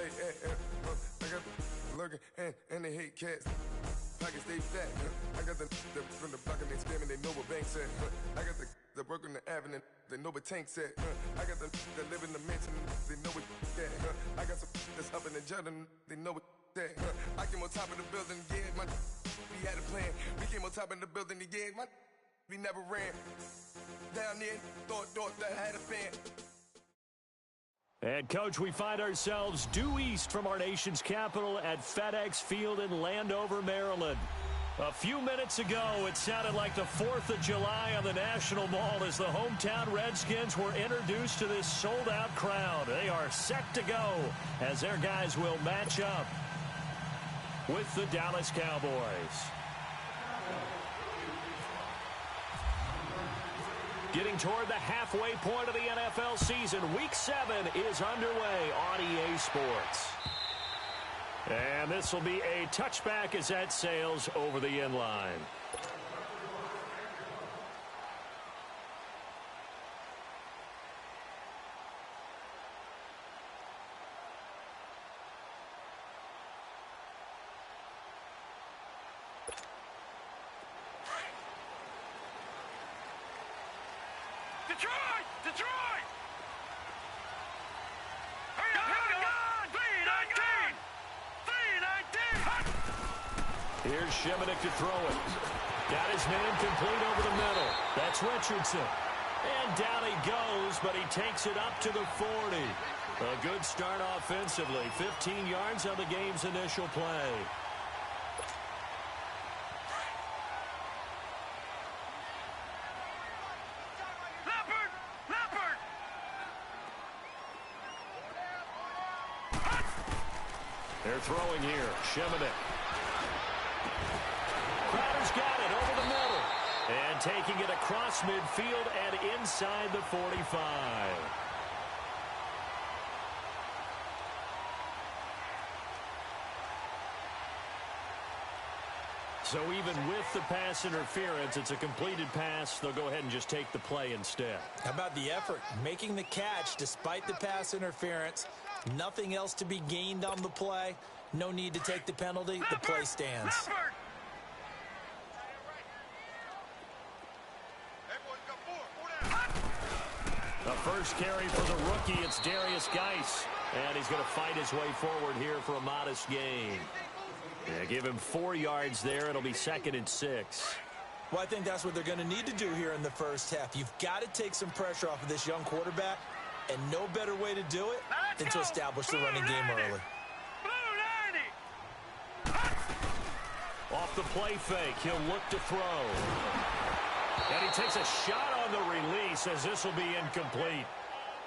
Hey, I got the lurking and they hate cats. Pockets stay fat. I got the from the block and they scamming, they know what banks at. I got the work on the avenue, they know what tanks at. I got the that live in the mansion, they know what that. I got some that's up in the Jordan, they know what that. I came on top of the building, yeah, my we had a plan. We came on top of the building, yeah, my we never ran. Down there, thought that I had a fan. And, Coach, we find ourselves due east from our nation's capital at FedEx Field in Landover, Maryland. A few minutes ago, it sounded like the 4th of July on the National Mall as the hometown Redskins were introduced to this sold-out crowd. They are set to go as their guys will match up with the Dallas Cowboys. Getting toward the halfway point of the NFL season, Week 7 is underway on EA Sports. And this will be a touchback as that sails over the end line. Detroit! Here's Shimonik to throw it. Got his man complete over the middle. That's Richardson. And down he goes, but he takes it up to the 40. A good start offensively. 15 yards on the game's initial play. They're throwing here. Shimonik. Crowder's got it over the middle. And taking it across midfield and inside the 45. So even with the pass interference, it's a completed pass. They'll go ahead and just take the play instead. How about the effort? Making the catch despite the pass interference. Nothing else to be gained on the play. No need to take the penalty. The play stands. The first carry for the rookie, it's Darius Geis. And he's going to fight his way forward here for a modest gain. Yeah, give him 4 yards there. It'll be 2nd and 6. Well, I think that's what they're going to need to do here in the first half. You've got to take some pressure off of this young quarterback. And no better way to do it than to establish the running game early. Off the play fake, he'll look to throw. And he takes a shot on the release as this will be incomplete.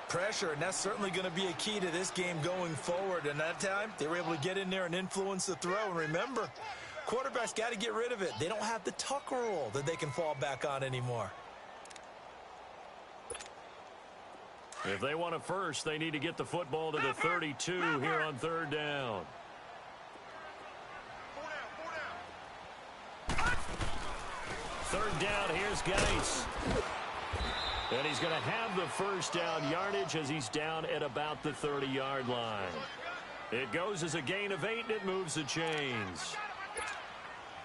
Pressure, and that's certainly going to be a key to this game going forward. And that time, they were able to get in there and influence the throw. And remember, quarterbacks got to get rid of it. They don't have the tuck rule that they can fall back on anymore. If they want a first, they need to get the football to the 32 here on 3rd down. Third down, here's Geis. And he's going to have the first down yardage as he's down at about the 30-yard line. It goes as a gain of 8, and it moves the chains.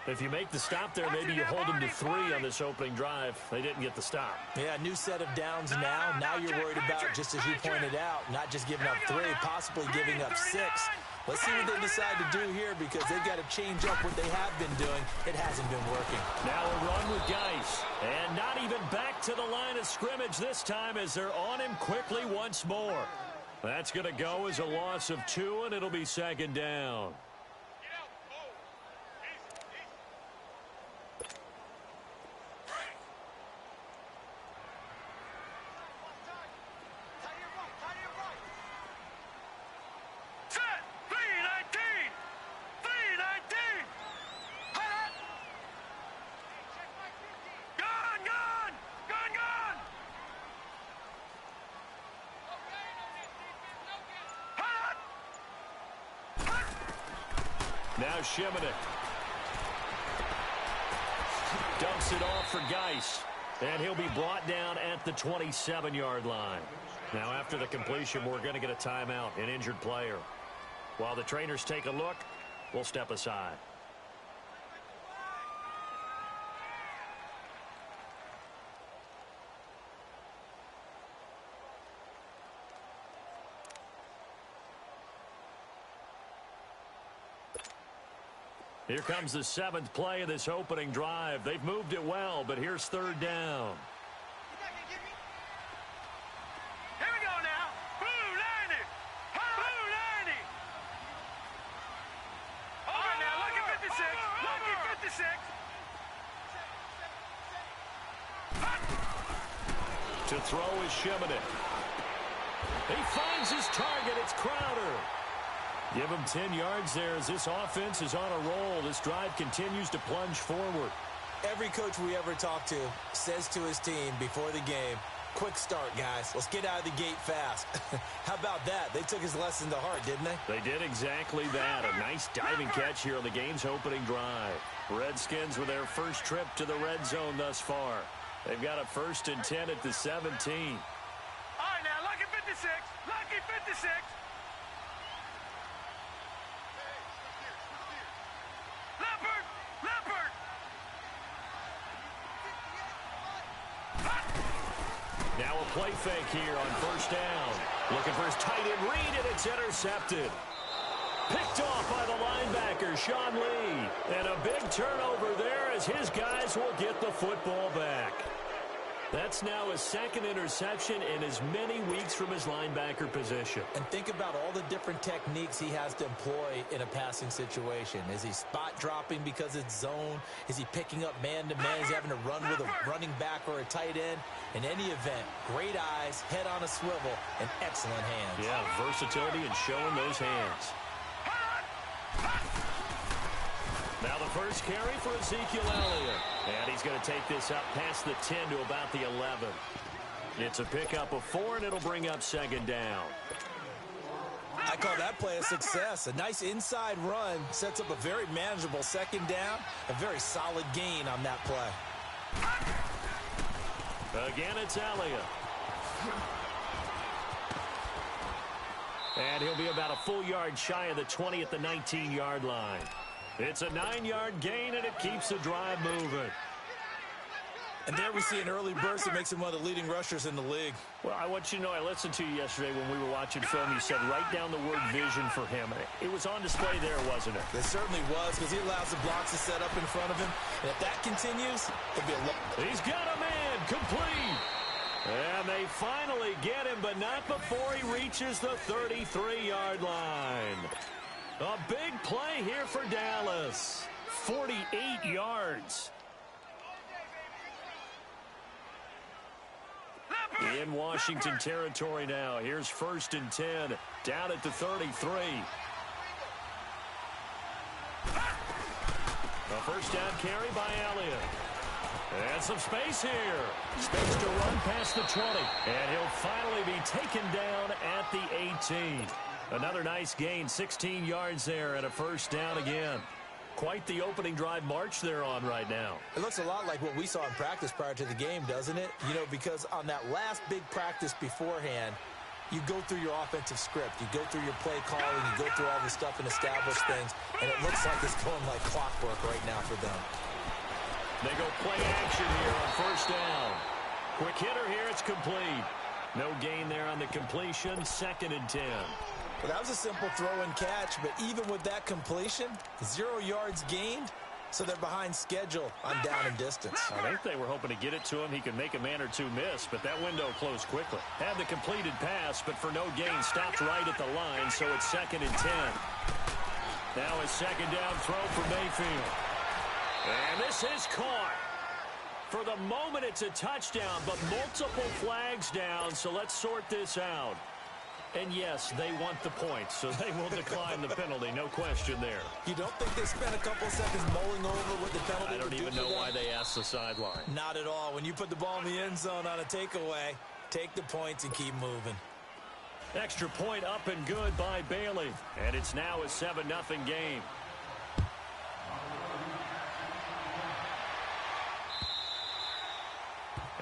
If you make the stop there, maybe you hold them to 3 on this opening drive. They didn't get the stop. Yeah, new set of downs now. Now you're worried about, just as you pointed out, not just giving up 3, possibly giving up 6. Let's see what they decide to do here because they've got to change up what they have been doing. It hasn't been working. Now a run with Geis. And not even back to the line of scrimmage this time as they're on him quickly once more. That's going to go as a loss of 2, and it'll be 2nd down. Now Shimonik. Dumps it off for Geis. And he'll be brought down at the 27-yard line. Now after the completion, we're going to get a timeout, an injured player. While the trainers take a look, we'll step aside. Here comes the 7th play of this opening drive. They've moved it well, but here's 3rd down. Here we go now. Blue 90. Blue 90. All right, now, lucky 56. Lucky 56. To throw is Shimonek. He finds his target. It's Crowder. Give him 10 yards there as this offense is on a roll. This drive continues to plunge forward. Every coach we ever talk to says to his team before the game, quick start, guys. Let's get out of the gate fast. How about that? They took his lesson to heart, didn't they? They did exactly that. A nice diving catch here on the game's opening drive. Redskins with their first trip to the red zone thus far. They've got a 1st and 10 at the 17. All right, now, lucky 56. Lucky 56. Now a play fake here on 1st down. Looking for his tight end read, and it's intercepted. Picked off by the linebacker, Sean Lee. And a big turnover there as his guys will get the football back. That's now his 2nd interception in as many weeks from his linebacker position. And think about all the different techniques he has to employ in a passing situation. Is he spot dropping because it's zone? Is he picking up man-to-man? Is he having to run with a running back or a tight end? In any event, great eyes, head on a swivel, and excellent hands. Yeah, versatility and showing those hands. Now the first carry for Ezekiel Elliott. And he's going to take this up past the 10 to about the 11. It's a pickup of 4, and it'll bring up 2nd down. I call that play a success. A nice inside run sets up a very manageable 2nd down. A very solid gain on that play. Again, it's Elliott. And he'll be about a full yard shy of the 20 at the 19-yard line. It's a 9-yard gain, and it keeps the drive moving. And there we see an early burst that makes him one of the leading rushers in the league. Well, I want you to know, I listened to you yesterday when we were watching film. You said write down the word vision for him. It was on display there, wasn't it? It certainly was, because he allows the blocks to set up in front of him. And if that continues, it'll be a He's got a man, complete. And they finally get him, but not before he reaches the 33-yard line. A big play here for Dallas. 48 yards. In Washington territory now. Here's 1st and 10. Down at the 33. A 1st down carry by Elliott. And some space here. Space to run past the 20. And he'll finally be taken down at the 18. Another nice gain, 16 yards there and a 1st down again. Quite the opening drive march they're on right now. It looks a lot like what we saw in practice prior to the game, doesn't it? You know, because on that last big practice beforehand, you go through your offensive script. You go through your play calling. You go through all the stuff and establish things. And it looks like it's going like clockwork right now for them. They go play action here on 1st down. Quick hitter here, it's complete. No gain there on the completion, 2nd and 10. Well, that was a simple throw and catch, but even with that completion, 0 yards gained, so they're behind schedule on down and distance. I think they were hoping to get it to him. He could make a man or two miss, but that window closed quickly. Had the completed pass, but for no gain, stopped right at the line, so it's 2nd and 10. Now a 2nd down throw for Mayfield. And this is caught. For the moment, it's a touchdown, but multiple flags down, so let's sort this out. And yes, they want the points, so they will decline the penalty, no question there. You don't think they spent a couple seconds mulling over what the penalty I don't even know why they asked the sideline. Not at all. When you put the ball in the end zone on a takeaway, take the points and keep moving. Extra point up and good by Bailey. And it's now a 7-0 game.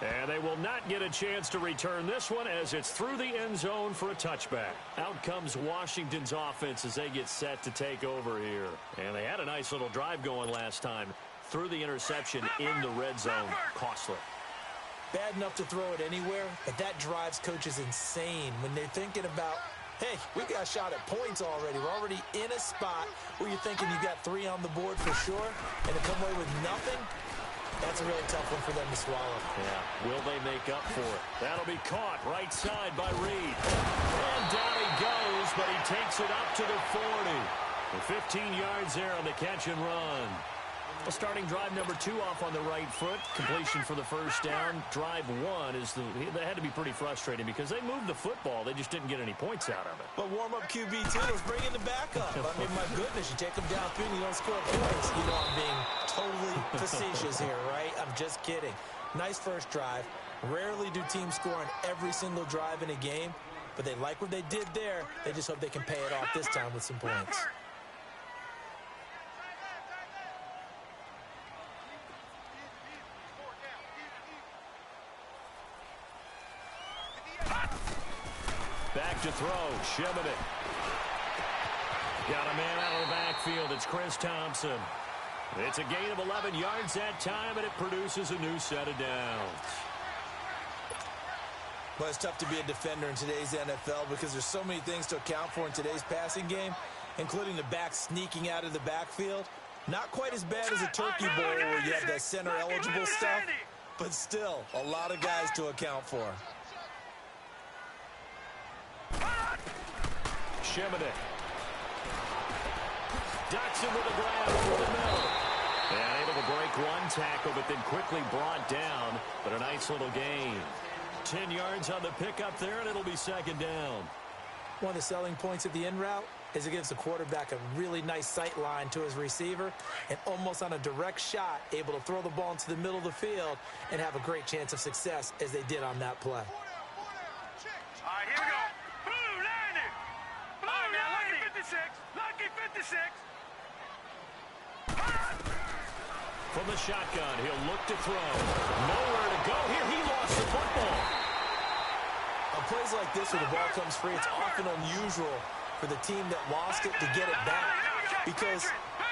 And they will not get a chance to return this one as it's through the end zone for a touchback. Out comes Washington's offense as they get set to take over here. And they had a nice little drive going last time. Through the interception in the red zone. Costly. Bad enough to throw it anywhere, but that drives coaches insane when they're thinking about, hey, we got a shot at points already. We're already in a spot where you're thinking you got 3 on the board for sure, and to come away with nothing, that's a really tough one for them to swallow. Yeah, will they make up for it? That'll be caught right side by Reed. And down he goes, but he takes it up to the 40. The 15 yards there on the catch and run. Well, starting drive number 2 off on the right foot. Completion for the first down. Drive 1 is they had to be pretty frustrating because they moved the football. They just didn't get any points out of it. But warm-up QB2, let's bring in the backup. I mean, my goodness, you take them downfield and you don't score points. You know I'm being totally facetious here, right? I'm just kidding. Nice first drive. Rarely do teams score on every single drive in a game, but they like what they did there. They just hope they can pay it off this time with some points. Back to throw, Shimmick. Got a man out of the backfield. It's Chris Thompson. It's a gain of 11 yards that time, and it produces a new set of downs. Well, it's tough to be a defender in today's NFL because there's so many things to account for in today's passing game, including the back sneaking out of the backfield. Not quite as bad as a turkey bowl where you have that center-eligible stuff, but still a lot of guys to account for. Shimmick. Dotson with a grab over the middle. And able to break one tackle, but then quickly brought down. But a nice little gain. 10 yards on the pickup there, and it'll be second down. One of the selling points of the in route is it gives the quarterback a really nice sight line to his receiver and almost on a direct shot able to throw the ball into the middle of the field and have a great chance of success as they did on that play. All right, here we go. Blue 90. Blue 90. Lucky 56. Lucky 56. From the shotgun, he'll look to throw. Nowhere to go here. He lost the football. On plays like this where the ball comes free, it's often unusual for the team that lost it to get it back because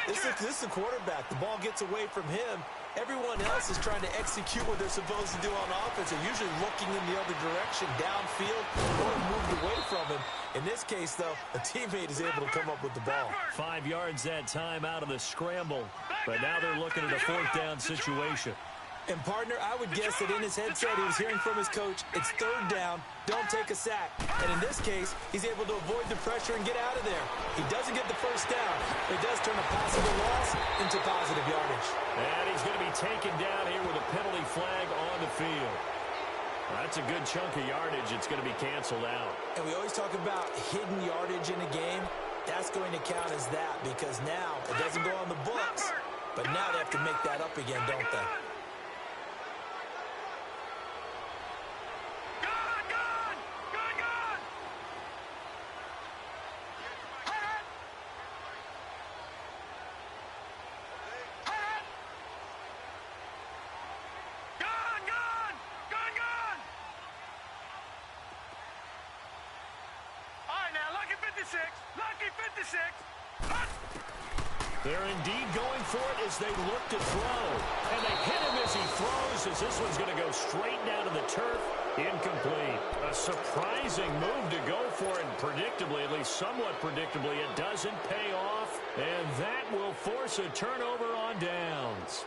this is the quarterback. The ball gets away from him. Everyone else is trying to execute what they're supposed to do on offense. They're usually looking in the other direction, downfield, or moved away from him. In this case, though, a teammate is able to come up with the ball. 5 yards that time out of the scramble. But now they're looking at a fourth down situation. And, partner, I would guess that in his headset he was hearing from his coach, it's third down, don't take a sack. And in this case, he's able to avoid the pressure and get out of there. He doesn't get the first down, but he does turn a possible loss into positive yardage. And he's going to be taken down here with a penalty flag on the field. That's a good chunk of yardage. It's going to be canceled out. And we always talk about hidden yardage in a game. That's going to count as that because now it doesn't go on the books, but now they have to make that up again, don't they? Lucky 56. They're indeed going for it as they look to throw. And they hit him as he throws as this one's going to go straight down to the turf. Incomplete. A surprising move to go for it. And predictably, at least somewhat predictably, it doesn't pay off. And that will force a turnover on downs.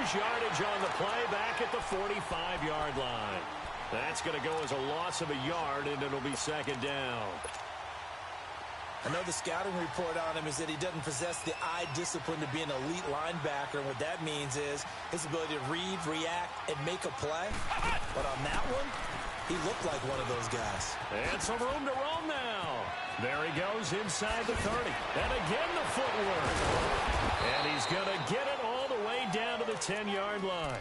Yardage on the play back at the 45-yard line. That's going to go as a loss of a yard, and it'll be second down. I know the scouting report on him is that he doesn't possess the eye discipline to be an elite linebacker. And what that means is his ability to read, react, and make a play. But on that one, He looked like one of those guys. And some room to roam now. There he goes inside the 30. And again the footwork. And he's going to get it all the way down to the 10-yard line.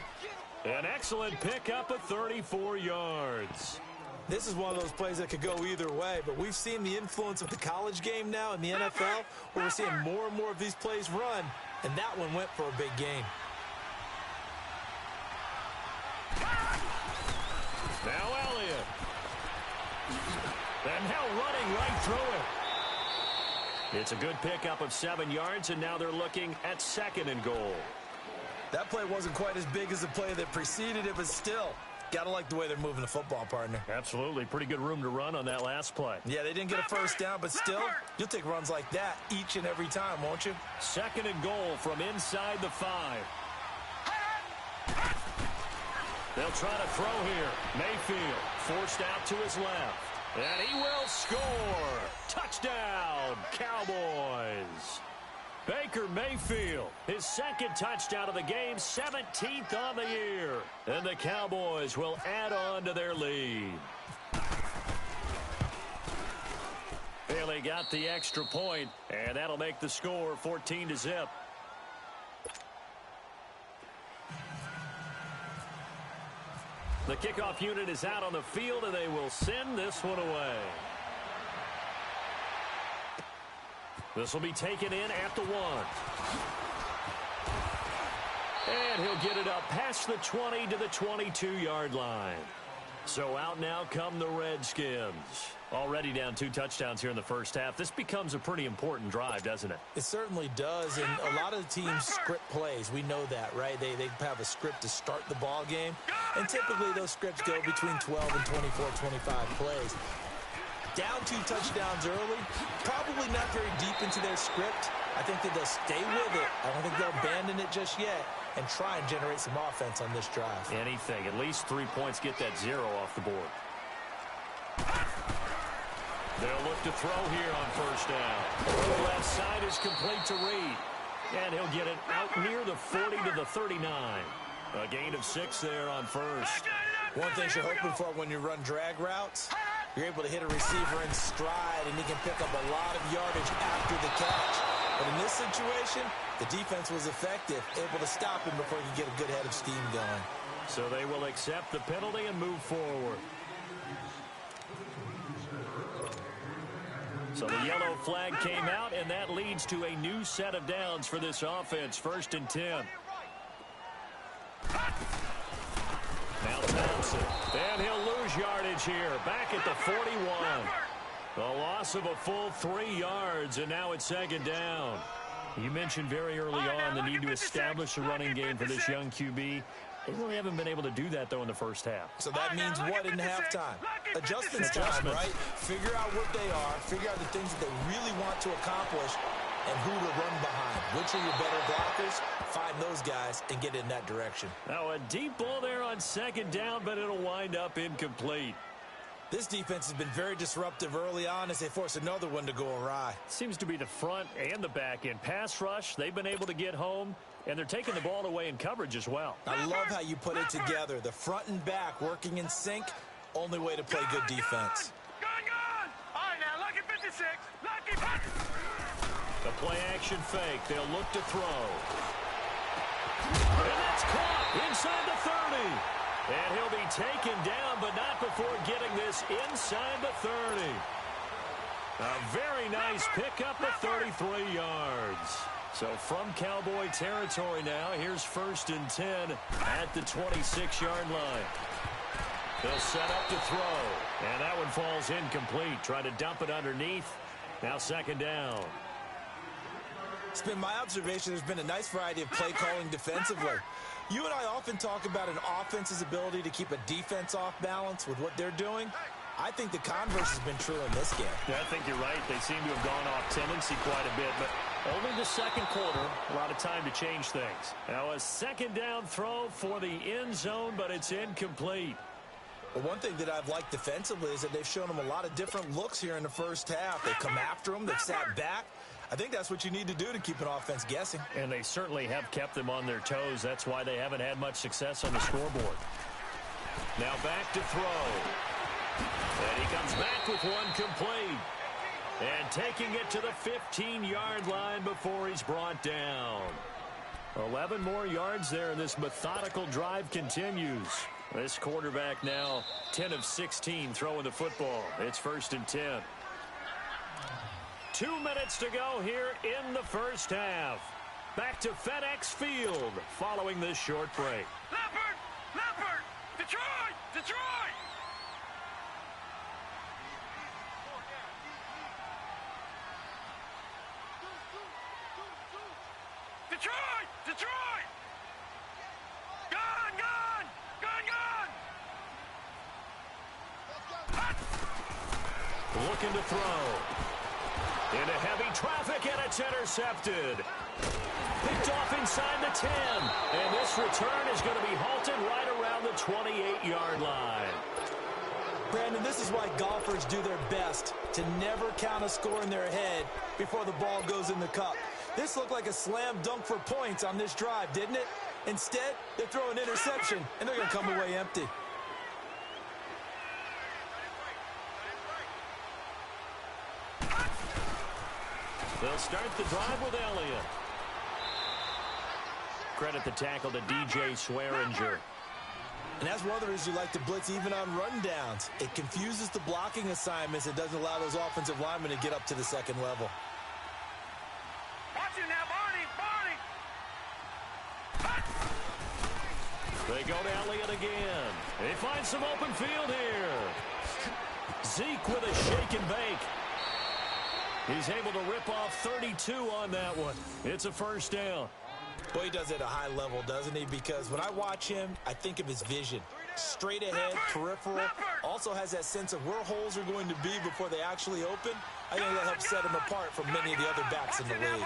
An excellent pickup of 34 yards. This is one of those plays that could go either way, but we've seen the influence of the college game now in the NFL, where we're seeing more and more of these plays run, and that one went for a big gain. Now Elliott. And now running right through it. It's a good pickup of 7 yards, and now they're looking at 2nd and goal. That play wasn't quite as big as the play that preceded it, but still, gotta like the way they're moving the football, partner. Absolutely. Pretty good room to run on that last play. Yeah, they didn't get a first down, but still, you'll take runs like that each and every time, won't you? 2nd and goal from inside the 5. They'll try to throw here. Mayfield forced out to his left. And he will score. Touchdown, Cowboys. Baker Mayfield, his 2nd touchdown of the game, 17th on the year. And the Cowboys will add on to their lead. Bailey got the extra point, and that'll make the score 14-0. The kickoff unit is out on the field, and they will send this one away. This will be taken in at the 1. And he'll get it up past the 20 to the 22-yard line. So out now come the Redskins. Already down 2 touchdowns here in the first half. This becomes a pretty important drive, doesn't it? It certainly does, and a lot of the teams script plays. We know that, right? They have a script to start the ball game, and typically those scripts go between 12 and 24, 25 plays. Down 2 touchdowns early, probably not very deep into their script. I think that they'll stay with it. I don't think they'll abandon it just yet and try and generate some offense on this drive. Anything. At least 3 points, get that 0 off the board. They'll look to throw here on first down. The left side is complete to Reed. And he'll get it out near the 40 to the 39. A gain of 6 there on first. One thing you're hoping for when you run drag routes, you're able to hit a receiver in stride, and he can pick up a lot of yardage after the catch. But in this situation, the defense was effective, able to stop him before he could get a good head of steam going. So they will accept the penalty and move forward. So the yellow flag came out, and that leads to a new set of downs for this offense. 1st and 10. Now Thompson. And he'll lose yardage here. Back at the 41. A loss of a full 3 yards, and now it's 2nd down. You mentioned very early on the need to establish a running game for this young QB. They really haven't been able to do that, though, in the first half. So that means what in halftime? Adjustments time, right? Figure out what they are, figure out the things that they really want to accomplish, and who to run behind. Which are your better blockers? Find those guys and get in that direction. Now a deep ball there on 2nd down, but it'll wind up incomplete. This defense has been very disruptive early on as they force another one to go awry. Seems to be the front and the back end. Pass rush, they've been able to get home, and they're taking the ball away in coverage as well. I love how you put it together. The front and back working in sync, only way to play good defense. Gone! All right, now, lucky 56. Lucky 56. The play-action fake. They'll look to throw. And that's caught inside the 30. And he'll be taken down, but not before getting this inside the 30. A very nice pickup of 33 yards. So from Cowboy territory now, here's 1st and 10 at the 26-yard line. They'll set up to throw. And that one falls incomplete. Try to dump it underneath. Now 2nd down. It's been my observation there's been a nice variety of play calling defensively. You and I often talk about an offense's ability to keep a defense off balance with what they're doing. I think the converse has been true in this game. Yeah, I think you're right. They seem to have gone off tendency quite a bit, but only the 2nd quarter, a lot of time to change things. Now a 2nd down throw for the end zone, but it's incomplete. Well, one thing that I've liked defensively is that they've shown them a lot of different looks here in the first half. They come after them, they've sat back. I think that's what you need to do to keep an offense guessing. And they certainly have kept them on their toes. That's why they haven't had much success on the scoreboard. Now back to throw. And he comes back with one complete. And taking it to the 15-yard line before he's brought down. 11 more yards there, and this methodical drive continues. This quarterback now 10 of 16 throwing the football. It's 1st and 10. 2 minutes to go here in the first half. Back to FedEx Field following this short break. Leopard! Detroit! Detroit! Detroit! Gone! Looking to throw. Into heavy traffic, and it's intercepted. Picked off inside the 10. And this return is going to be halted right around the 28-yard line. Brandon, this is why golfers do their best to never count a score in their head before the ball goes in the cup. This looked like a slam dunk for points on this drive, didn't it? Instead, they throw an interception, and they're going to come away empty. They'll start the drive with Elliott. Credit the tackle to DJ Swearinger. And that's one of the reasons you like to blitz even on rundowns. It confuses the blocking assignments. It doesn't allow those offensive linemen to get up to the second level. Watch it now, Barney! They go to Elliott again. They find some open field here. Zeke with a shake and bake. He's able to rip off 32 on that one. It's a first down. Boy, he does it at a high level, doesn't he? Because when I watch him, I think of his vision. Straight ahead, peripheral. Also has that sense of where holes are going to be before they actually open. I think that helps set him apart from many of the other backs in the league.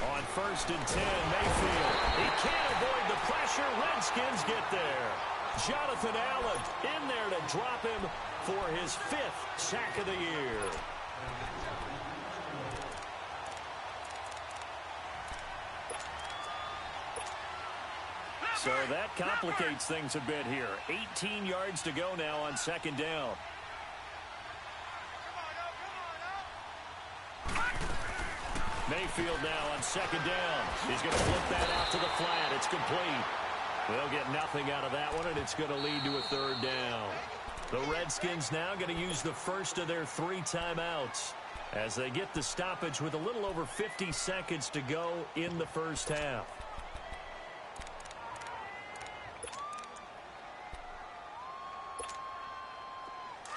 On 1st and 10, Mayfield. He can't avoid the pressure. Redskins get there. Jonathan Allen in there to drop him for his 5th sack of the year. So that complicates things a bit here. 18 yards to go now on 2nd down. Mayfield now on 2nd down. He's going to flip that out to the flat. It's complete. They'll get nothing out of that one, and it's going to lead to a 3rd down. The Redskins now going to use the first of their 3 timeouts as they get the stoppage with a little over 50 seconds to go in the first half.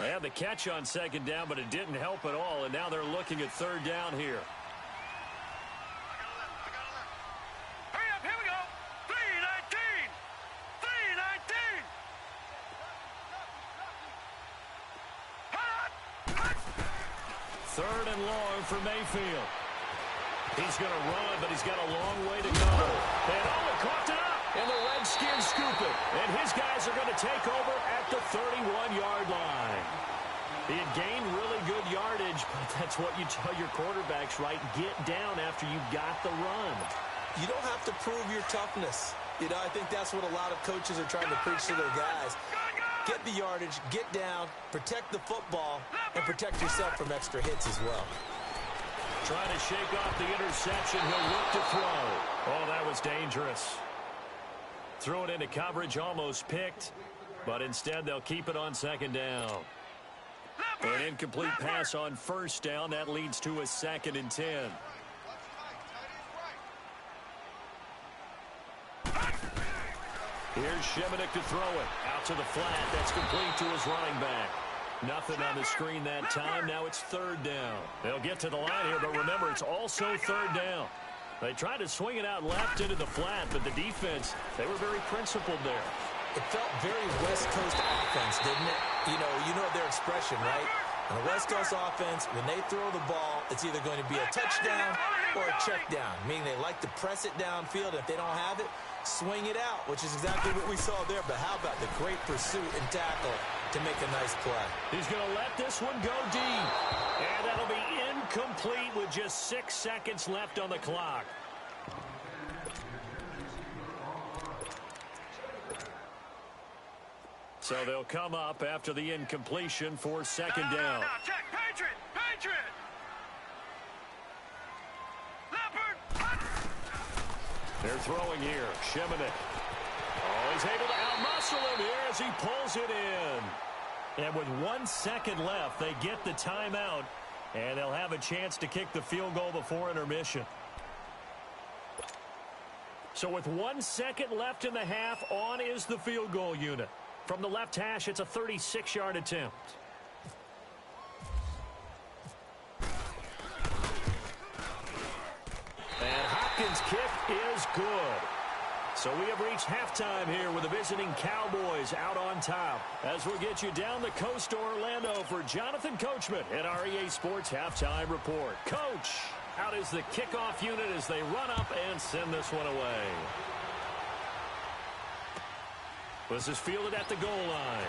They had the catch on 2nd down, but it didn't help at all, and now they're looking at 3rd down here. Hurry up, here we go. 3:19. 3rd and long for Mayfield. He's going to run, but he's got a long way to go. And he caught it up, and the Redskins scoop it. And his guys are going to take over at the 31-yard line. He had gained really good yardage, but that's what you tell your quarterbacks, right? Get down after you've got the run. You don't have to prove your toughness. You know, I think that's what a lot of coaches are trying to preach to their guys. Get the yardage, get down, protect the football, and protect yourself from extra hits as well. Trying to shake off the interception. He'll look to throw. Oh, that was dangerous. Threw it into coverage, almost picked, but instead they'll keep it on 2nd down. An incomplete pass on 1st down. That leads to a 2nd and 10. Here's Shemenik to throw it. Out to the flat. That's complete to his running back. Nothing on the screen that time. Now it's 3rd down. They'll get to the line here, but remember, it's also 3rd down. They tried to swing it out left into the flat, but the defense, they were very principled there. It felt very West Coast offense, didn't it? You know their expression, right? On the West Coast offense, when they throw the ball, it's either going to be a touchdown or a check down, meaning they like to press it downfield. If they don't have it, swing it out, which is exactly what we saw there. But how about the great pursuit and tackle to make a nice play? He's going to let this one go deep. And that'll be incomplete with just 6 seconds left on the clock. So they'll come up after the incompletion for second down. Now, check. Patriot! Patriot! Leopard! They're throwing here. Shimonek. Oh, he's able to outmuscle him here as he pulls it in. And with 1 second left, they get the timeout, and they'll have a chance to kick the field goal before intermission. So with 1 second left in the half, on is the field goal unit. From the left hash, it's a 36-yard attempt. And Hopkins' kick is good. So we have reached halftime here with the visiting Cowboys out on top. As we'll get you down the coast to Orlando for Jonathan Coachman at our EA Sports Halftime Report. Coach, how does the kickoff unit as they run up and send this one away? This is fielded at the goal line.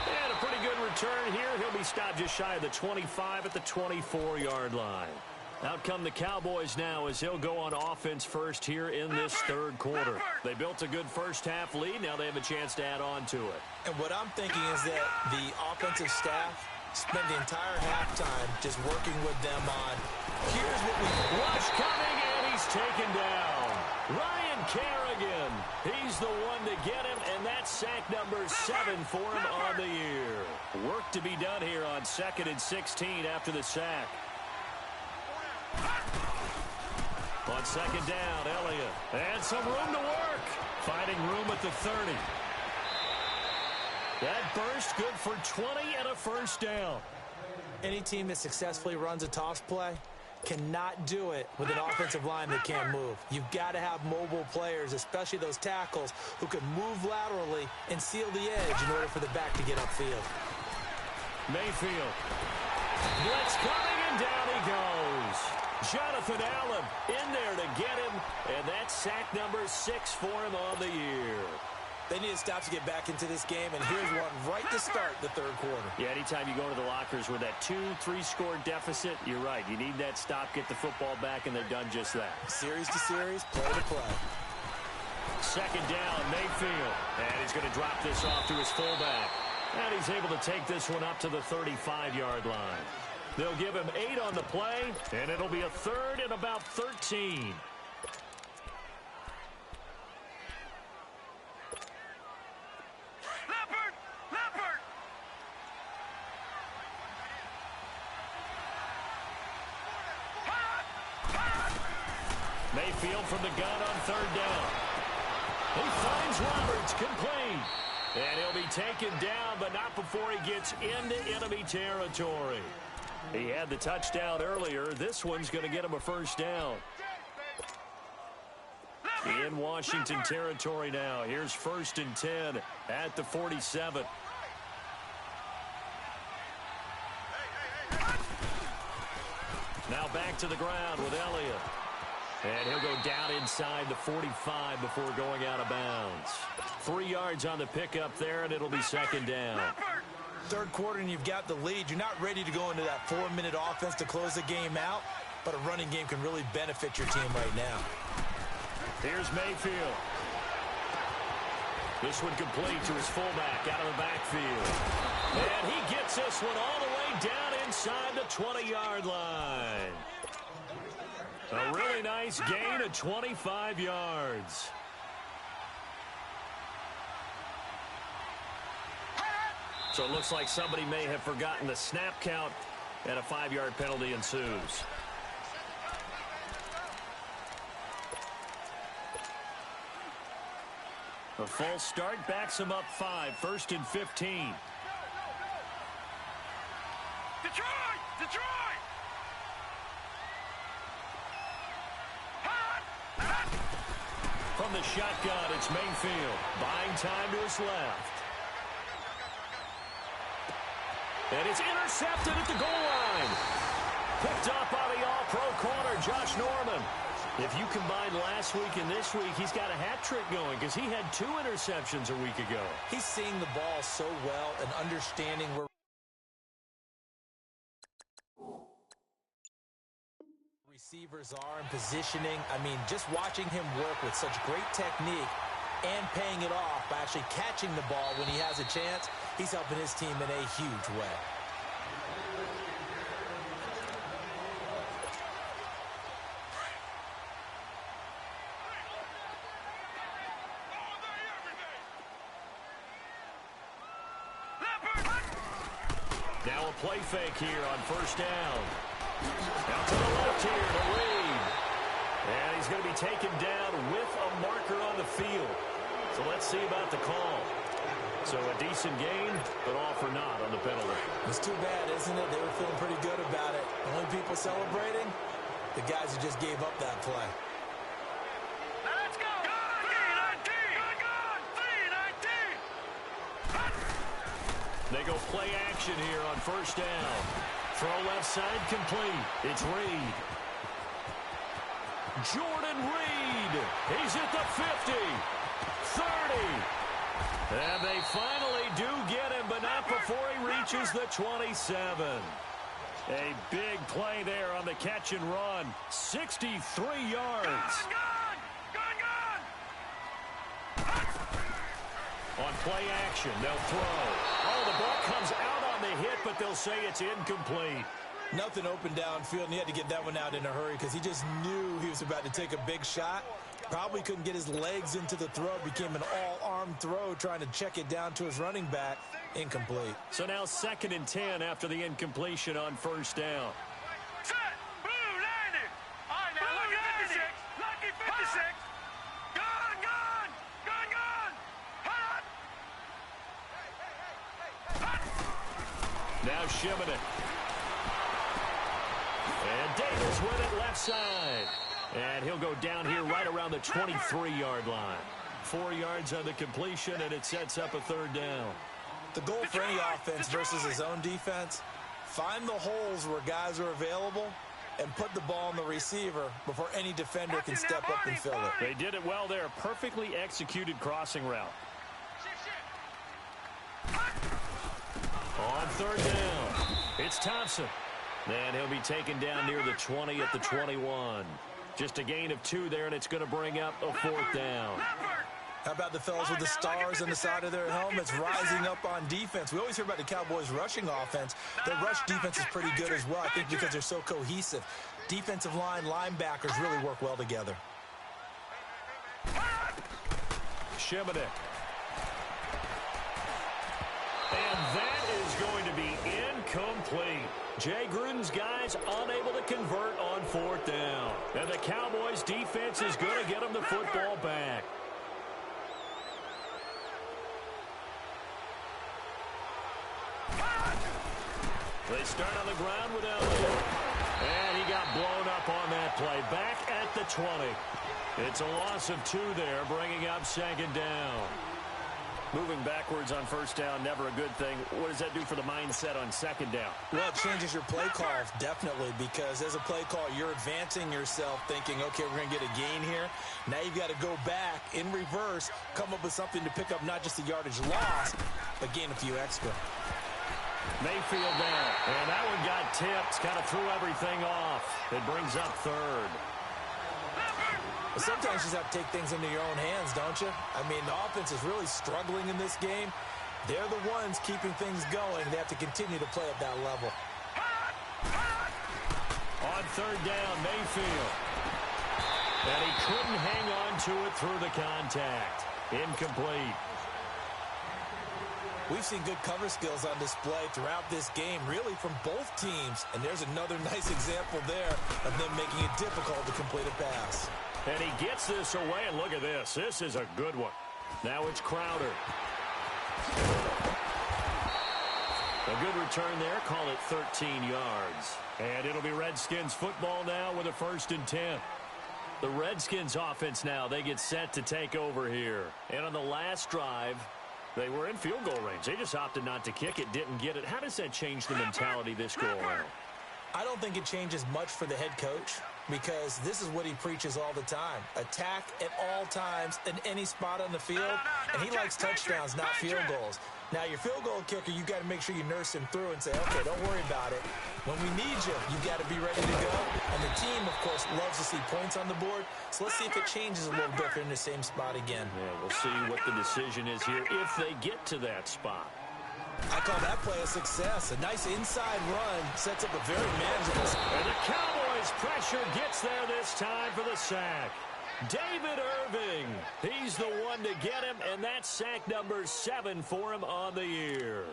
And a pretty good return here. He'll be stopped just shy of the 25 at the 24-yard line. Out come the Cowboys now as he'll go on offense first here in this third quarter. They built a good first-half lead. Now they have a chance to add on to it. And what I'm thinking is that the offensive staff spent the entire halftime just working with them on, here's what we... Rush coming, and he's taken down. Ryan Kerrigan, he's the one to get him, and that's sack number 7 for him on the year. Work to be done here on 2nd and 16 after the sack. On second down, Elliott. And some room to work. Finding room at the 30. That burst good for 20 and a first down. Any team that successfully runs a toss play cannot do it with an offensive line that can't move. You've got to have mobile players, especially those tackles, who can move laterally and seal the edge in order for the back to get upfield. Mayfield. Blitz coming, and down he goes. Jonathan Allen in there to get him, and that's sack number 6 for him on the year. They need to stop to get back into this game, and here's one right to start the third quarter. Yeah, anytime you go to the lockers with that 2-3 score deficit, you're right. You need that stop, get the football back, and they've done just that. Series to series, play to play. Second down, Mayfield. And he's going to drop this off to his fullback. And he's able to take this one up to the 35-yard line. They'll give him 8 on the play, and it'll be a 3rd and about 13. Mayfield from the gun on 3rd down. He finds Roberts, complete. And he'll be taken down, but not before he gets into enemy territory. He had the touchdown earlier. This one's going to get him a first down. In Washington territory now. Here's 1st and 10 at the 47. Now back to the ground with Elliott. And he'll go down inside the 45 before going out of bounds. 3 yards on the pickup there, and it'll be 2nd down. Third quarter, and you've got the lead. You're not ready to go into that 4-minute offense to close the game out, but a running game can really benefit your team right now. Here's Mayfield. This one complete to his fullback out of the backfield. And he gets this one all the way down inside the 20-yard line. A really nice gain of 25 yards. So it looks like somebody may have forgotten the snap count, and a 5-yard penalty ensues. A false start backs him up 5, 1st and 15. Detroit! Detroit! From the shotgun, it's Mayfield. Buying time to his left. And it's intercepted at the goal line. Picked up by the all-pro corner, Josh Norman. If you combine last week and this week, he's got a hat trick going because he had 2 interceptions a week ago. He's seeing the ball so well and understanding where receivers are and positioning. I mean, just watching him work with such great technique and paying it off by actually catching the ball when he has a chance. He's helping his team in a huge way. Now a play fake here on first down. Out to the left here to Reed. And he's going to be taken down with a marker on the field. So let's see about the call. So a decent gain, but all for naught on the penalty. It's too bad, isn't it? They were feeling pretty good about it. The only people celebrating, the guys who just gave up that play. Let's go! 319! Good! 319! They go play action here on first down. Throw left side complete. It's Reed. Jordan Reed. He's at the 50. 30. And they finally do get him, but not before he reaches the 27. A big play there on the catch and run. 63 yards. On play action, they'll throw. Oh, the ball comes out on the hit, but they'll say it's incomplete. Nothing open downfield, and he had to get that one out in a hurry because he just knew he was about to take a big shot. Probably couldn't get his legs into the throw. Became an all-arm throw trying to check it down to his running back. Incomplete. So now 2nd and 10 after the incompletion on first down. Set! Blue 90! All right, now, lucky 56! Lucky 56! Gun! Hut! Now Shimonek. And Davis with it left side. And he'll go down here right around the 23-yard line. 4 yards on the completion, and it sets up a 3rd down. The goal for any offense versus his own defense, find the holes where guys are available and put the ball on the receiver before any defender can step up and fill it. They did it well there. Perfectly executed crossing route. On 3rd down, it's Thompson. And he'll be taken down near the 20 at the 21. Just a gain of 2 there, and it's going to bring up a 4th down. How about the fellas with the stars on the side of their helmets rising up on defense? We always hear about the Cowboys' rushing offense. Their rush defense is pretty good as well, I think, because they're so cohesive. Defensive line, linebackers really work well together. Shimonek. And that is going to be incomplete. Jay Gruden's guys unable to convert on 4th down. And the Cowboys' defense is going to get them the football back. They start on the ground with Elliott. And he got blown up on that play. Back at the 20. It's a loss of 2 there, bringing up 2nd down. Moving backwards on 1st down, never a good thing. What does that do for the mindset on 2nd down? Well, it changes your play calls, definitely, because as a play call, you're advancing yourself thinking, okay, we're going to get a gain here. Now you've got to go back in reverse, come up with something to pick up not just the yardage lost, but gain a few extra. Mayfield there, and that one got tipped, kind of threw everything off. It brings up 3rd. But sometimes you just have to take things into your own hands, don't you? I mean, the offense is really struggling in this game. They're the ones keeping things going. They have to continue to play at that level. On 3rd down, Mayfield. And he couldn't hang on to it through the contact. Incomplete. We've seen good cover skills on display throughout this game, really from both teams. And there's another nice example there of them making it difficult to complete a pass. And he gets this away, and look at this. This is a good one. Now it's Crowder. A good return there. Call it 13 yards. And it'll be Redskins football now with a 1st and 10. The Redskins offense now, they get set to take over here. And on the last drive, they were in field goal range. They just opted not to kick it, didn't get it. How does that change the mentality this go around? I don't think it changes much for the head coach, because this is what he preaches all the time. Attack at all times in any spot on the field, and he likes touchdowns, not field goals. Now, your field goal kicker, you got to make sure you nurse him through and say, okay, don't worry about it. When we need you, you got to be ready to go. And the team, of course, loves to see points on the board. So let's see if it changes a little bit if they're in the same spot again. Yeah, we'll see what the decision is here if they get to that spot. I call that play a success. A nice inside run sets up a very manageable spot. And the Cowboys' pressure gets there this time for the sack. David Irving, he's the one to get him, and that's sack number 7 for him on the year.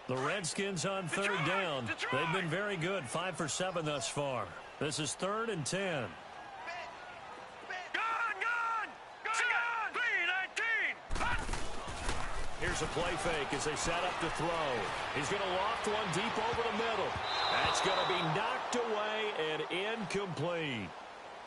The Redskins on third down. They've been very good, 5 for 7 thus far. This is 3rd and 10. Here's a play fake as they set up to throw. He's going to loft one deep over the middle. That's going to be knocked away and incomplete.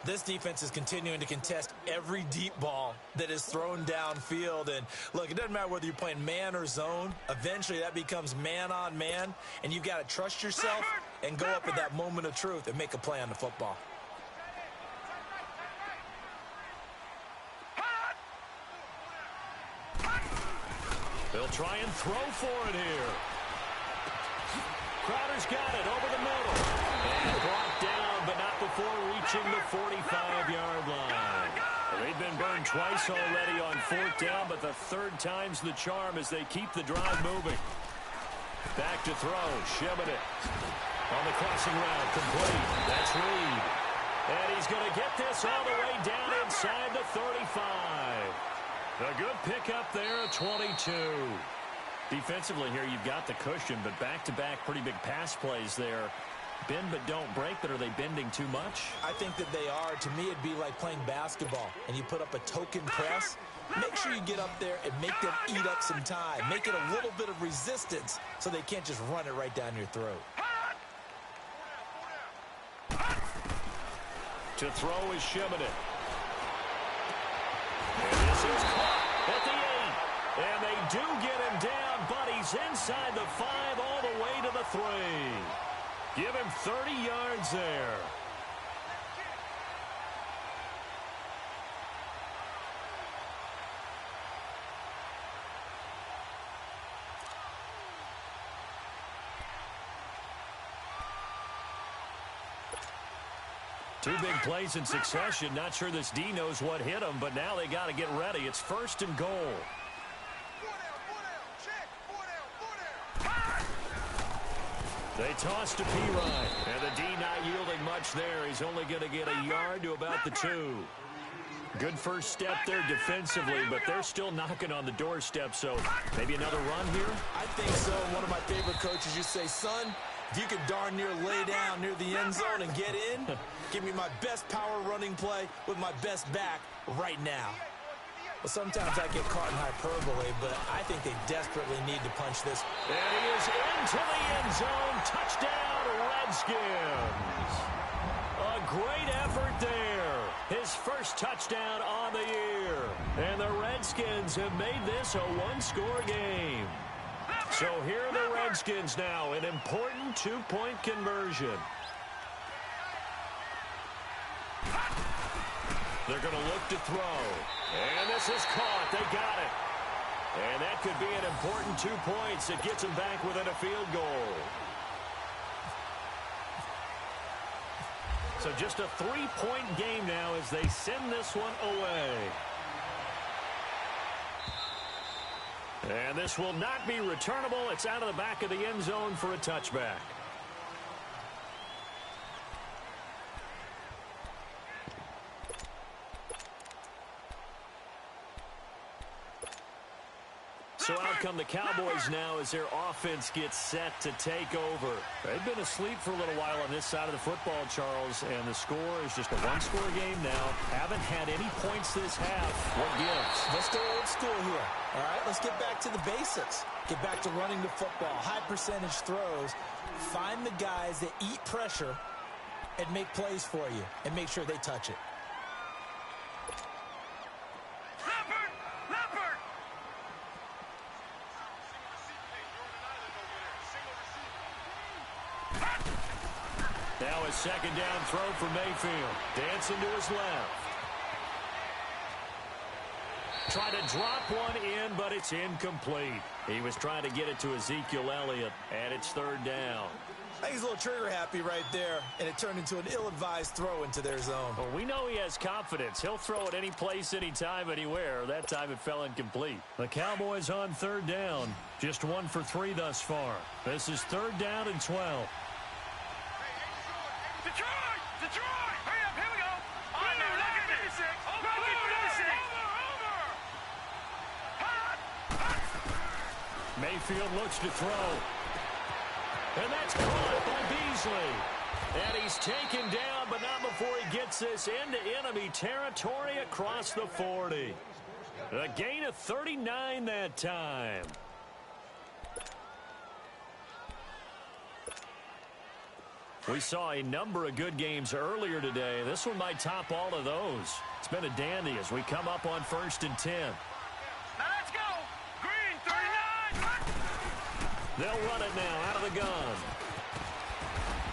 This defense is continuing to contest every deep ball that is thrown downfield. And look, it doesn't matter whether you're playing man or zone. Eventually that becomes man on man. And you've got to trust yourself and go up at that moment of truth and make a play on the football. They'll try and throw for it here. Crowder's got it over the middle. And brought down, but not before reaching the 45-yard line. Well, they've been burned twice already on 4th down, but the 3rd time's the charm as they keep the drive moving. Back to throw. Shimmin it. On the crossing route, complete. That's Reed. And he's going to get this all the way down inside the 35. A good pickup there at 22. Defensively here, you've got the cushion, but back-to-back pretty big pass plays there. Bend but don't break, but are they bending too much? I think that they are. To me, it'd be like playing basketball, and you put up a token press. Make sure you get up there and make them eat up some time. Make it a little bit of resistance so they can't just run it right down your throat. To throw is Shimmin. And this is caught at the 8. And they do get him down, but he's inside the 5 all the way to the 3. Give him 30 yards there. Two big plays in succession. Not sure this D knows what hit him, but now they got to get ready. It's 1st and goal. They toss to P-Ryan, and the D not yielding much there. He's only going to get a yard to about the 2. Good first step there defensively, but they're still knocking on the doorstep, so maybe another run here? I think so. One of my favorite coaches, you say, son, if you could darn near lay down near the end zone and get in, give me my best power running play with my best back right now. Well, sometimes I get caught in hyperbole, but I think they desperately need to punch this. And he is into the end zone. Touchdown, Redskins. A great effort there. His first touchdown on the year. And the Redskins have made this a one-score game. So here are the Redskins now, an important two-point conversion. They're going to look to throw. And this is caught. They got it. And that could be an important 2 points that gets them back within a field goal. So just a 3-point game now as they send this one away. And this will not be returnable. It's out of the back of the end zone for a touchback. So out come the Cowboys now as their offense gets set to take over. They've been asleep for a little while on this side of the football, Charles, and the score is just a one-score game now. Haven't had any points this half. What gives? Let's go old school here. All right, let's get back to the basics. Get back to running the football, high percentage throws. Find the guys that eat pressure and make plays for you and make sure they touch it. Now a second down throw for Mayfield. Dancing to his left. Trying to drop one in, but it's incomplete. He was trying to get it to Ezekiel Elliott, and it's third down. I think he's a little trigger happy right there, and it turned into an ill-advised throw into their zone. Well, we know he has confidence. He'll throw it any place, anytime, anywhere. That time it fell incomplete. The Cowboys on third down. Just 1 for 3 thus far. This is third down and 12. Detroit! Detroit! Hurry up, here we go! Oh, no, look at this! Over! Mayfield looks to throw. And that's caught by Beasley. And he's taken down, but not before he gets this into enemy territory across the 40. A gain of 39 that time. We saw a number of good games earlier today. This one might top all of those. It's been a dandy as we come up on 1st and 10. Now let's go! Green, 39! They'll run it now out of the gun.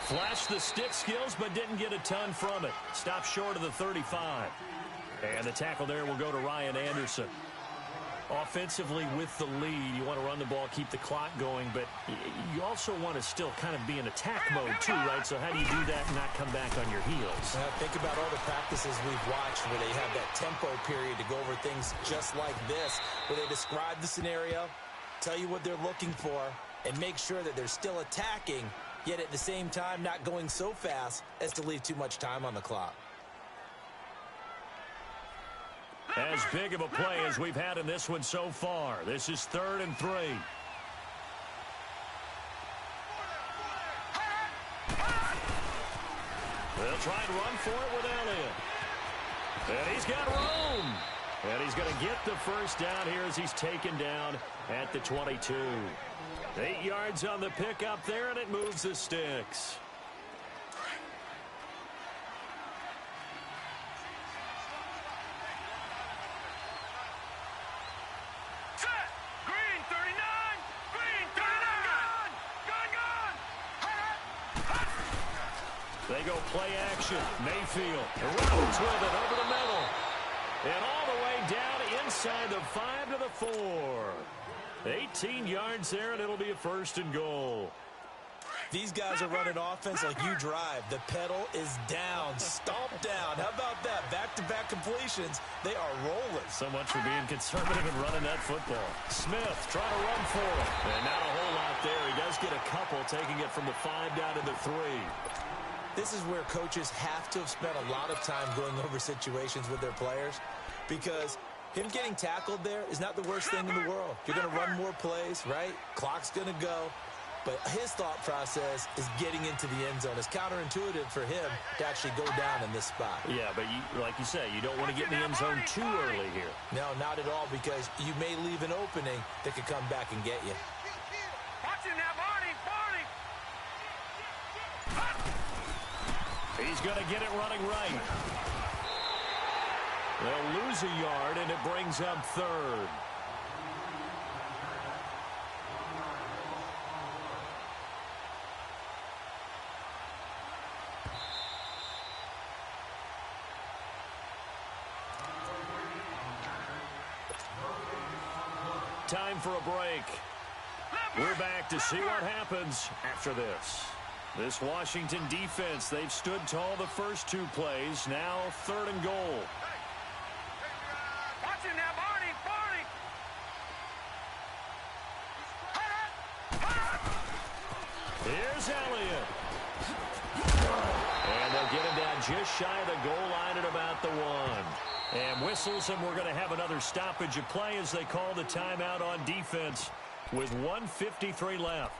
Flashed the stick skills, but didn't get a ton from it. Stopped short of the 35. And the tackle there will go to Ryan Anderson. Offensively with the lead, you want to run the ball, keep the clock going, but you also want to still kind of be in attack mode too, right? So how do you do that and not come back on your heels? Think about all the practices we've watched where they have that tempo period to go over things just like this, where they describe the scenario, tell you what they're looking for, and make sure that they're still attacking, yet at the same time not going so fast as to leave too much time on the clock. As big of a play as we've had in this one so far. This is 3rd and 3. They'll try and run for it with Elliott. And he's got room. And he's going to get the first down here as he's taken down at the 22. 8 yards on the pickup there, and it moves the sticks. They go play action. Mayfield runs with it over the middle. And all the way down inside the 5 to the 4. 18 yards there, and it'll be a 1st and goal. These guys are running offense like you drive. The pedal is down, stomped down. How about that? Back-to-back completions. They are rolling. So much for being conservative and running that football. Smith trying to run for it. And not a whole lot there. He does get a couple, taking it from the 5 down to the 3. This is where coaches have to have spent a lot of time going over situations with their players, because him getting tackled there is not the worst thing in the world. You're going to run more plays, right? Clock's going to go. But his thought process is getting into the end zone. It's counterintuitive for him to actually go down in this spot. Yeah, but like you say, you don't want to get in the end zone too early here. No, not at all, because you may leave an opening that could come back and get you. Watch it now, Barney! He's going to get it running right. They'll lose a yard, and it brings up 3rd. Time for a break. We're back to see what happens after this. This Washington defense, they've stood tall the first 2 plays. Now 3rd and goal. Watch it now, Barney! Here's Elliott. And they'll get him down just shy of the goal line at about the 1. And whistles, and we're going to have another stoppage of play as they call the timeout on defense with 1:53 left.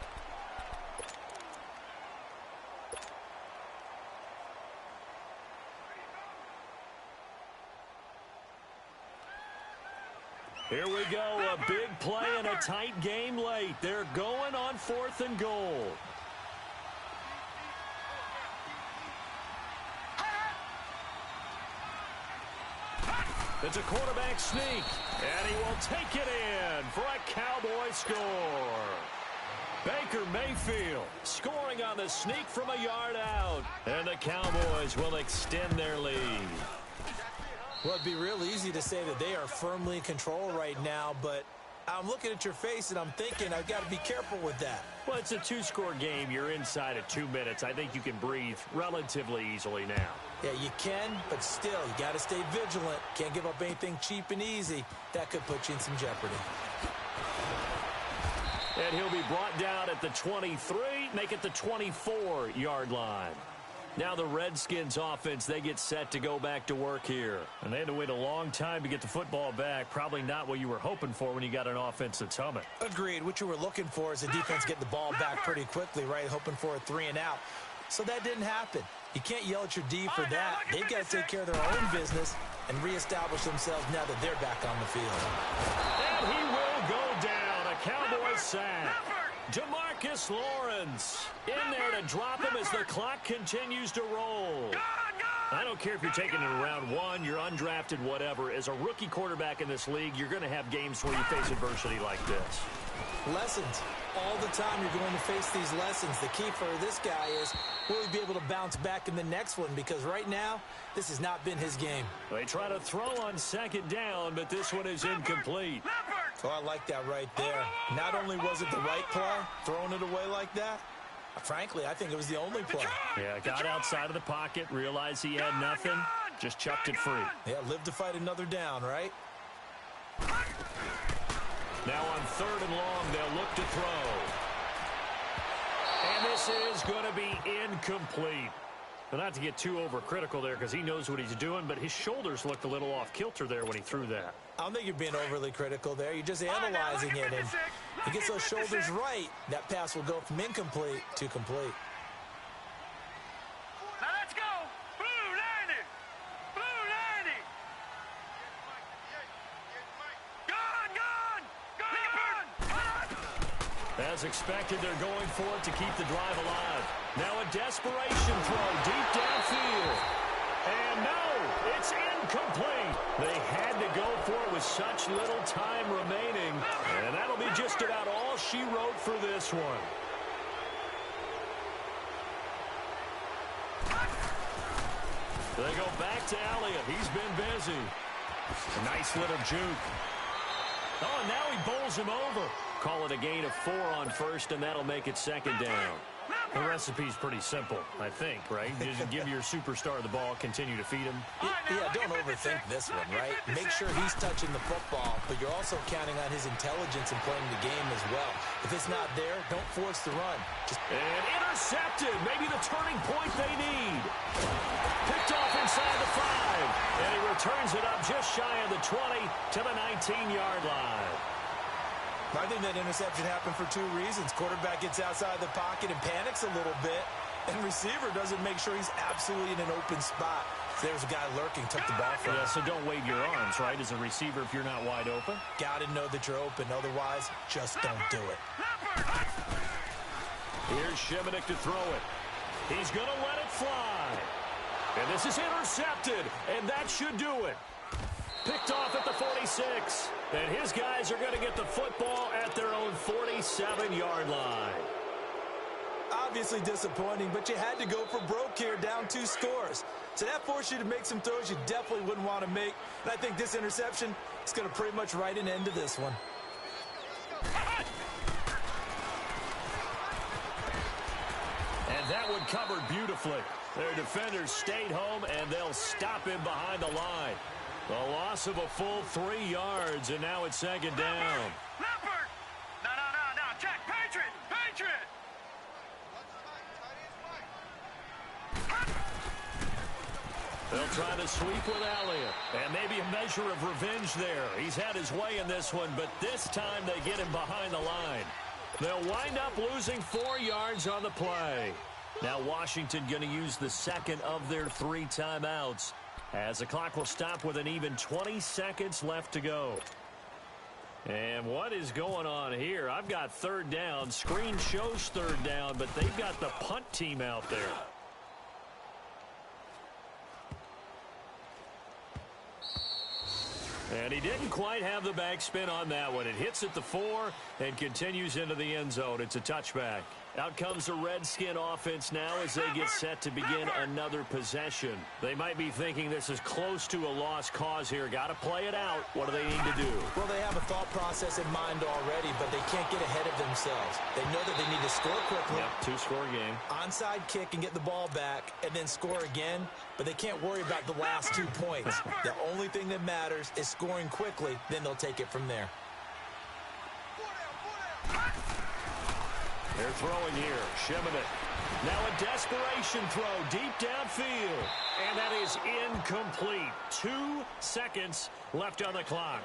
Here we go, a big play and a tight game late. They're going on 4th and goal. It's a quarterback sneak, and he will take it in for a Cowboy score. Baker Mayfield scoring on the sneak from a yard out, and the Cowboys will extend their lead. Well, it'd be real easy to say that they are firmly in control right now, but I'm looking at your face and I'm thinking I've got to be careful with that. Well, it's a two-score game. You're inside of 2 minutes. I think you can breathe relatively easily now. Yeah, you can, but still, you got to stay vigilant. Can't give up anything cheap and easy. That could put you in some jeopardy. And he'll be brought down at the 23, make it the 24-yard line. Now the Redskins offense, they get set to go back to work here. And they had to wait a long time to get the football back. Probably not what you were hoping for when you got an offense that's humming. Agreed. What you were looking for is the defense getting the ball back pretty quickly, right? Hoping for a 3 and out. So that didn't happen. You can't yell at your D for that. They've got to take care of their own business and reestablish themselves now that they're back on the field. And he will go down. A Cowboys sack. DeMarcus Lawrence in there to drop him as the clock continues to roll. I don't care if you're taking it in round 1, you're undrafted, whatever. As a rookie quarterback in this league, you're going to have games where you face adversity like this. Lessons. All the time you're going to face these lessons. The key for this guy is, will he be able to bounce back in the next one? Because right now, this has not been his game. They try to throw on second down, but this one is incomplete. Oh, I like that right there. Not only was it the right play, throwing it away like that, frankly, I think it was the only play. Yeah, got outside of the pocket, realized he had nothing, just chucked it free. Yeah, live to fight another down, right? Now on 3rd and long, they'll look to throw. And this is going to be incomplete. But not to get too overcritical there because he knows what he's doing, but his shoulders looked a little off kilter there when he threw that. I don't think you're being overly critical there. You're just analyzing it, and he gets those shoulders right. That pass will go from incomplete to complete. Now let's go. Blue 90. Blue 90. Gone. As expected, they're going for it to keep the drive alive. Now a desperation throw deep downfield. And no, it's incomplete. They had to go for it with such little time remaining. And that'll be just about all she wrote for this one. They go back to Elliott. He's been busy. A nice little juke. Oh, and now he bowls him over. Call it a gain of 4 on first, and that'll make it 2nd down. The recipe's pretty simple, I think, right? Just give your superstar the ball, continue to feed him. Yeah, don't overthink this one, right? Make sure he's touching the football, but you're also counting on his intelligence in playing the game as well. If it's not there, don't force the run. And intercepted. Maybe the turning point they need. Picked off inside the 5. And he returns it up just shy of the 20 to the 19-yard line. I think that interception happened for 2 reasons. Quarterback gets outside the pocket and panics a little bit, and receiver doesn't make sure he's absolutely in an open spot. So there's a guy lurking, took the ball from him. Yeah, so don't wave your arms, right, as a receiver if you're not wide open? Got to know that you're open. Otherwise, just don't do it. Here's Shimonik to throw it. He's going to let it fly. And this is intercepted, and that should do it. Picked off at the 46. And his guys are going to get the football at their own 47-yard line. Obviously disappointing, but you had to go for broke here, down 2 scores. So that forced you to make some throws you definitely wouldn't want to make. And I think this interception is going to pretty much write an end to this one. And that one covered beautifully. Their defenders stayed home, and they'll stop him behind the line. A loss of a full 3 yards, and now it's 2nd down. Leopard! No, check. Patriot! They'll try to sweep with Elliott. And maybe a measure of revenge there. He's had his way in this one, but this time they get him behind the line. They'll wind up losing 4 yards on the play. Now Washington going to use the 2nd of their 3 timeouts, as the clock will stop with an even 20 seconds left to go. And what is going on here? I've got 3rd down. Screen shows 3rd down, but they've got the punt team out there. And he didn't quite have the backspin on that one. It hits at the 4 and continues into the end zone. It's a touchback. Out comes the Redskin offense now as they get set to begin another possession. They might be thinking this is close to a lost cause here. Got to play it out. What do they need to do? Well, they have a thought process in mind already, but they can't get ahead of themselves. They know that they need to score quickly. Yep, two-score game. Onside kick and get the ball back and then score again, but they can't worry about the last 2 points. The only thing that matters is scoring quickly, then they'll take it from there. They're throwing here. Shimmin. Now a desperation throw deep downfield. And that is incomplete. 2 seconds left on the clock.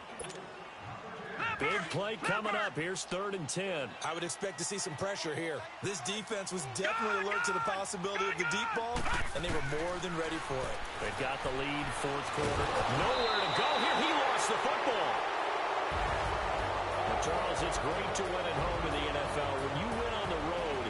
Big play coming up. Here's 3rd and 10. I would expect to see some pressure here. This defense was definitely alert to the possibility of the deep ball, and they were more than ready for it. They've got the lead, 4th quarter. Nowhere to go here. He lost the football. Well, Charles, it's great to win at home in the NFL. When you win on the road,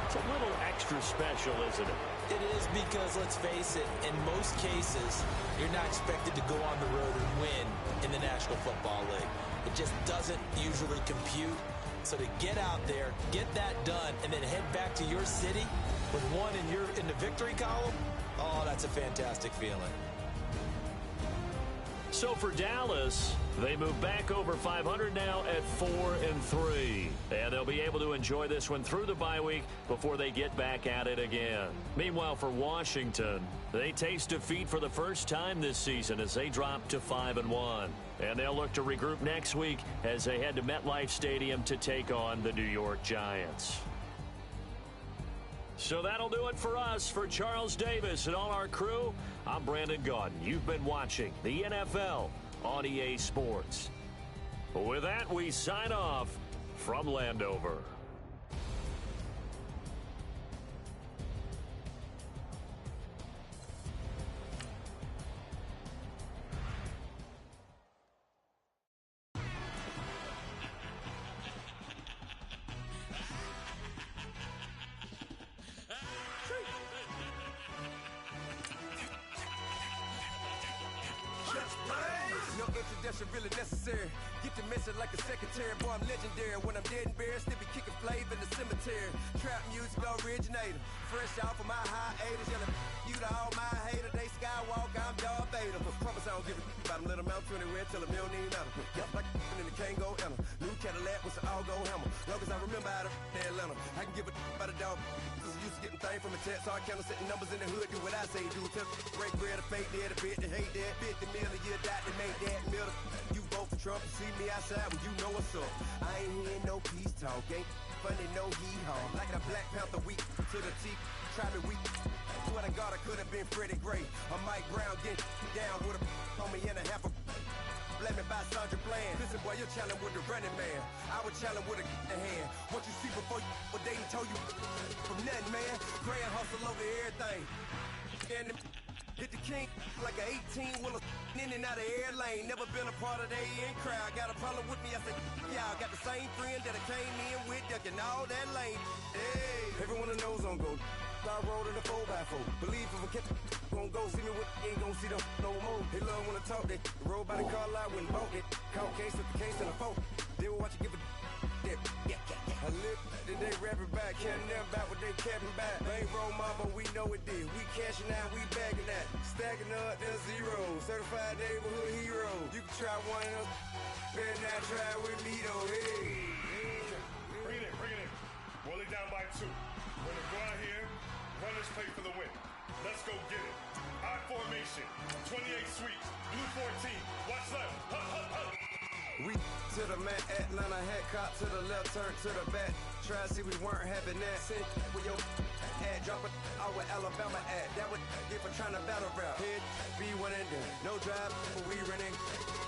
it's a little extra special, isn't it? It is because, let's face it, in most cases, you're not expected to go on the road and win in the National Football League. It just doesn't usually compute. So to get out there, get that done, and then head back to your city with one in the victory column, oh, that's a fantastic feeling. So for Dallas, they move back over 500 now at 4-3. And they'll be able to enjoy this one through the bye week before they get back at it again. Meanwhile, for Washington, they taste defeat for the first time this season as they drop to 5-1. And they'll look to regroup next week as they head to MetLife Stadium to take on the New York Giants. So that'll do it for us. For Charles Davis and all our crew, I'm Brandon Gaudin. You've been watching the NFL on EA Sports. With that, we sign off from Landover. No introduction really necessary. Get the message like a secretary. Boy, I'm legendary. When I'm dead and buried, still be kicking flavor in the cemetery. Trap music originator. Fresh off of my hiatus. Yelling you to all my haters. They skywalk, I'm Darth Vader. Promise I don't give a about them. Let them out anywhere. Tell them they don't need matter. Yep, like in the Kango Enter. New Cadillac with an all-go hammer. Long as I remember out of Atlanta. I can give a about a dog. Used to getting things from a text. Hard counter setting numbers in the hood. Do what I say do. Tell break bread, a fake dead, a bit, they hate that. 50 million a year, dot, they make that middle. You vote for Trump, you see me outside when you know what's up. I ain't hearing no peace talk, ain't funny, no hee-haw. Like the Black Panther weak to the teeth, try me weak. Swear to God, I could have been Freddie Gray. Or Mike Brown get down with a on me and a half a let me buy Sandra Bland. Listen, boy, you're challenging with the running man. I would challenge with a hand. What you see before you, what they told you from nothing, man. Grand hustle over everything. And hit the king like an 18-wheeler in and out of air lane. Never been a part of the in crowd. Got a problem with me? I said, y'all got the same friend that I came in with, ducking all that lane. Hey, everyone that knows on go. I rolled in a 4x4. Believe if I catch gon' go see me with ain't gon' see them no more. They love when I talk that. Roll by the car lot when bought it. Caught case with the case in a phone. They will watch you give a that. I live then they rapping back. Can't never back what they capping back. Bankroll mama, we know it did. We cashing out, we bagging that. Stacking up, there's zero. Certified neighborhood hero. You can try one of them. Better not try with me though. Hey. Bring it in. Roll it down by 2. We're gonna go out here, run this play for the win. Let's go get it. I formation, 28 sweeps, blue 14. Watch left. We to the man, Atlanta hat cop to the left, turn to the back. Try to see we weren't having that. Send with your ad, drop it out with Alabama ad. That would get for trying to battle rap. Head, be one and done. No drive, but we running.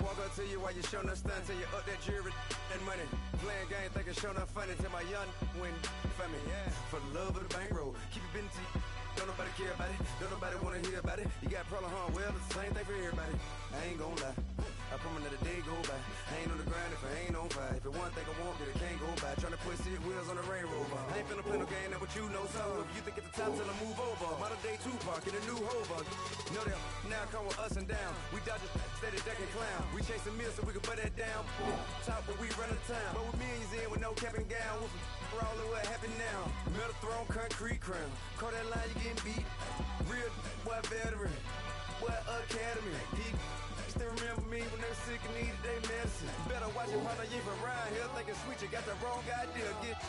Walk up to you while you showing us stun till you up that jury and money. Playing game, thinking showing up funny till my young win for me. Yeah. For the love of the bankroll, keep it been to you. Don't nobody care about it. Don't nobody wanna hear about it. You got problem, huh? Well, it's the same thing for everybody. I ain't gon' lie. I promise that a day go by. I ain't on the grind if I ain't on fire. If it one thing I want, then it can't go by. Tryna put 6 wheels on the Range Rover. I ain't finna play no game, that what you know. So if you think it's the time, tell them move over. Modern day Tupac in a new Hova. Know that now come with us and down. We dodge a steady deck and clown. We chasing meals so we can put that down. Top but we run the town. But with millions in with no cap and gown. rolling, what happened now? Metal throne, concrete crown. Call that line, you getting beat. Real, what veteran? What academy? He still remember me when they were sick and needed their medicine. Better watch it, partner, you ain't from around here thinking sweet, you got the wrong idea. Get